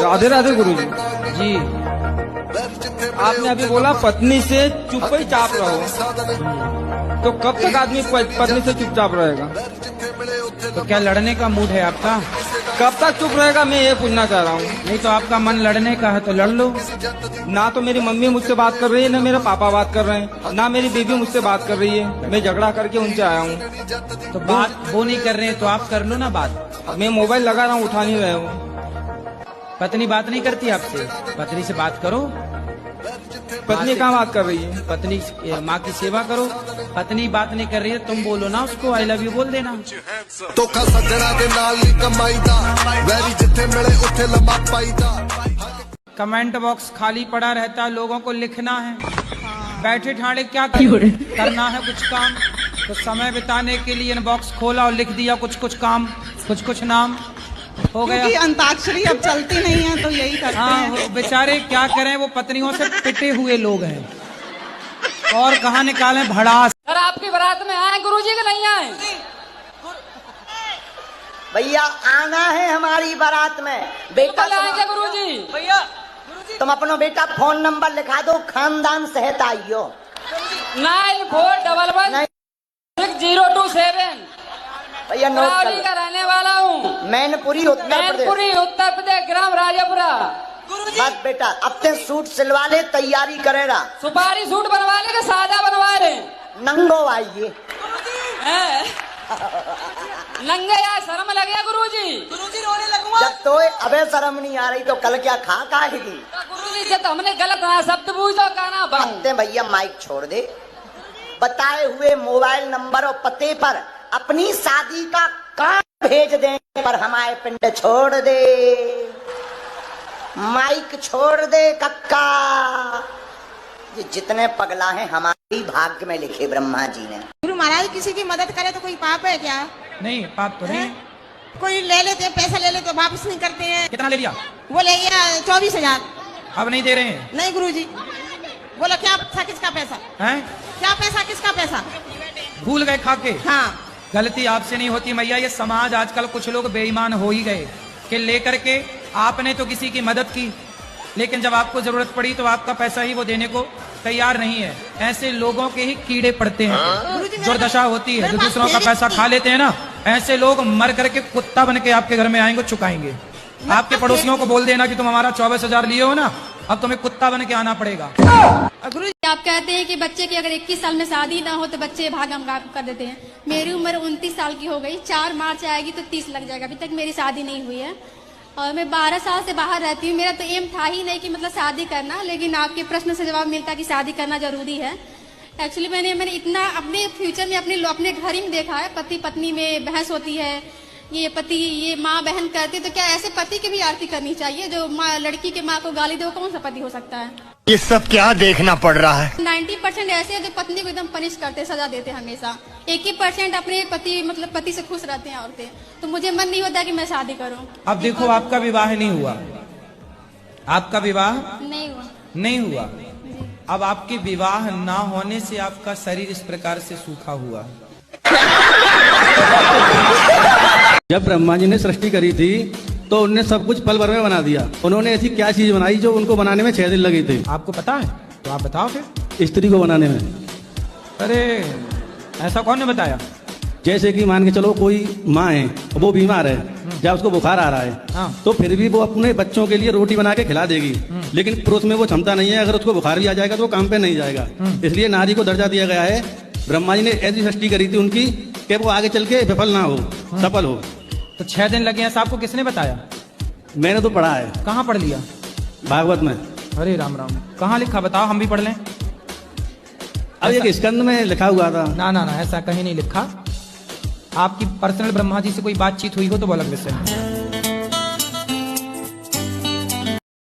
राधे राधे गुरुजी। जी। आपने अभी बोला पत्नी से चुप ही चाप रहो, तो कब तक आदमी पत्नी से चुपचाप रहेगा? तो क्या लड़ने का मूड है आपका? कब तक चुप रहेगा, मैं ये पूछना चाह रहा हूँ। नहीं तो आपका मन लड़ने का है तो लड़ लो। ना तो मेरी मम्मी मुझसे बात कर रही है, ना मेरे पापा बात कर रहे हैं, ना मेरी बीबी मुझसे बात कर रही है। मैं झगड़ा करके उनसे आया हूँ। तो बात वो नहीं कर रहे हैं तो आप कर लो ना बात। मैं मोबाइल लगा रहा हूँ, उठा नहीं रहे हूँ। पत्नी बात नहीं करती आपसे? पत्नी से बात करो। पत्नी कहाँ बात कर रही है? पत्नी माँ की सेवा करो। पत्नी बात नहीं कर रही है, तुम बोलो ना उसको, आई लव यू बोल देना। कमेंट बॉक्स खाली पड़ा रहता है, लोगों को लिखना है। बैठे ठाणे क्या करना है कुछ काम, तो समय बिताने के लिए इनबॉक्स खोला और लिख दिया कुछ कुछ काम, कुछ कुछ नाम हो गया। अंताक्षरी अब चलती नहीं है तो यही करते हैं। बेचारे क्या करें, वो पत्नियों से पिटे हुए लोग हैं और कहाँ निकाले भड़ास। सर आपकी बारात में आए गुरुजी के नहीं आए? भैया आना है हमारी बारात में। बेटा आएंगे गुरुजी। भैया तुम अपना बेटा फोन नंबर लिखा दो, खानदान सहित आइयो। 94116027। भैया नोट कर का रहने वाला हूँ। मैनपुरी उत्तर प्रदेश, ग्राम राजापुरा। बस बेटा अब ते सूट सिलवा ले, तैयारी करेगा। सुपारी सूट बनवा ले, सादा बनवा ले। नंगो आइए। नंगे यार शर्म लगे गुरुजी। गुरुजी रोने लगूंगा। जब तो अबे शर्म नहीं आ रही तो कल क्या खा खाएगी? गुरुजी जब हमने गलत शब्द पूछो कहना बनते। भैया माइक छोड़ दे। बताए हुए मोबाइल नंबर और पते पर अपनी शादी का कार्ड भेज दें, पर हमारे पिंड छोड़ दे। माइक छोड़ दे कक्का। ये जितने पगला हैं हमारे भाग्य में लिखे ब्रह्मा जी ने। गुरु महाराज किसी की मदद करे तो कोई पाप है क्या? नहीं पाप तो नहीं। कोई ले लेते हैं, पैसा ले लेते वापस नहीं करते हैं। कितना ले लिया? वो ले लिया 24,000। अब नहीं दे रहे हैं? नहीं गुरुजी। बोला क्या था, किसका पैसा है? क्या पैसा, किसका पैसा? भूल गए खा के। हाँ गलती आपसे नहीं होती मैया, ये समाज आजकल कुछ लोग बेईमान हो ही गए कि लेकर के आपने तो किसी की मदद की, लेकिन जब आपको जरूरत पड़ी तो आपका पैसा ही वो देने को तैयार नहीं है। ऐसे लोगों के ही कीड़े पड़ते हैं, दुर्दशा होती है। जो दूसरों का पैसा खा लेते हैं ना, ऐसे लोग मर करके कुत्ता बन के आपके घर में आएंगे, चुकाएंगे। आपके पड़ोसियों को बोल देना कि तुम हमारा 24,000 लिए हो ना, अब तुम्हें कुत्ता बन के आना पड़ेगा। गुरु आप कहते हैं कि बच्चे की अगर 21 साल में शादी ना हो तो बच्चे भागम कर देते हैं। मेरी उम्र 29 साल की हो गई, 4 मार्च आएगी तो 30 लग जाएगा। अभी तक मेरी शादी नहीं हुई है और मैं 12 साल से बाहर रहती हूँ। मेरा तो एम था ही नहीं कि मतलब शादी करना, लेकिन आपके प्रश्न से जवाब मिलता कि शादी करना जरूरी है। एक्चुअली मैंने इतना अपने फ्यूचर में अपने घर ही में देखा है, पति पत्नी में बहस होती है, ये माँ बहन करती है, तो क्या ऐसे पति की भी आरती करनी चाहिए? जो माँ लड़की के माँ को गाली दे, कौन सा पति हो सकता है? ये सब क्या देखना पड़ रहा है? 90% ऐसे हैं जो पत्नी को एकदम पनिश करते, सजा देते हमेशा। 1% अपने पति से खुश रहते हैं औरतें। तो मुझे मन नहीं होता कि मैं शादी करूं। अब देखो आपका विवाह नहीं हुआ, आपका विवाह नहीं हुआ। अब आपके विवाह ना होने से आपका शरीर इस प्रकार से सूखा हुआ। जब ब्रह्मा जी ने सृष्टि करी थी तो उनने सब कुछ पल भर में बना दिया। उन्होंने ऐसी क्या चीज बनाई जो उनको बनाने में 6 दिन लगे थे? आपको पता है तो आप बताओ फिर। स्त्री को बनाने में। अरे ऐसा कौन ने बताया? जैसे कि मान के चलो कोई माँ है, वो बीमार है, जब उसको बुखार आ रहा है, हाँ। तो फिर भी वो अपने बच्चों के लिए रोटी बना के खिला देगी, लेकिन पुरुष में वो क्षमता नहीं है। अगर उसको बुखार भी आ जाएगा तो वो काम पे नहीं जाएगा। इसलिए नारी को दर्जा दिया गया है। ब्रह्मा जी ने ऐसी सृष्टि करी थी उनकी कि वो आगे चल के विफल ना हो, सफल हो। तो 6 दिन लगे हैं, आपको किसने बताया? मैंने तो पढ़ा है। कहाँ पढ़ लिया? भागवत में। अरे राम राम, कहाँ लिखा बताओ, हम भी पढ़ लें। अब एक स्कंद में लिखा हुआ था। ना ऐसा कहीं नहीं लिखा। आपकी पर्सनल ब्रह्मा जी से कोई बातचीत हुई हो तो वो अलग विषय है।